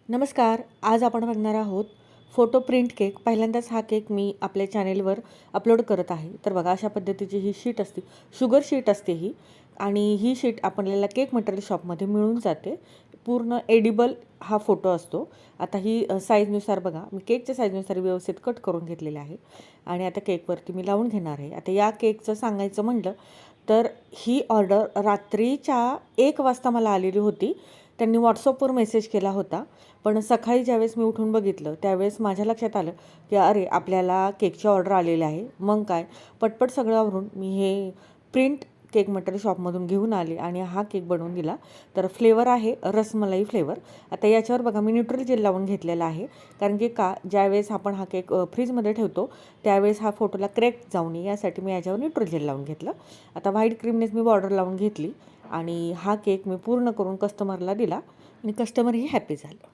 नमस्कार. आज आपण बघणार आहोत फोटो प्रिंट केक. पहिल्यांदाच हा केक मी आपल्या चॅनेलवर अपलोड करत आहे. तर बघा, अशा पद्धतीची ही शीट असते, शुगर शीट असते ही. आणि ही शीट आपल्याला केक मटेरियल शॉपमध्ये मिळून जाते. पूर्ण एडिबल हा फोटो असतो. आता ही साईजनुसार बघा, मी केकच्या साईजनुसार व्यवस्थित कट करून घेतलेले आहे आणि आता केकवरती मी लावून घेणार आहे. आता या केकचं सांगायचं म्हटलं तर ही ऑर्डर रात्रीच्या 1 वाजता मला आलेली होती. त्यांनी व्हॉट्सअपवर मेसेज केला होता. पण सकाळी ज्यावेळेस मी उठून बघितलं त्यावेळेस माझ्या लक्षात आलं की अरे, आपल्याला केकची ऑर्डर आलेली आहे. मग काय, पटपट सगळं आवरून मी हे प्रिंट केक मटेरियल शॉपमधून घेऊन आले आणि हा केक बनवून दिला. तर फ्लेवर आहे रसमलाई फ्लेवर. आता याच्यावर बघा, मी न्यूट्रल जेल लावून घेतलेला आहे. कारण की ज्यावेळेस आपण हा केक फ्रीजमध्ये ठेवतो त्यावेळेस हा फोटोला क्रॅक जाऊ नये यासाठी मी याच्यावर न्यूट्रल जेल लावून घेतलं. आता व्हाईट क्रीमनेच मी बॉर्डर लावून घेतली आणि हा केक मी पूर्ण करून कस्टमरला दिला आणि कस्टमरही हॅपी झालं.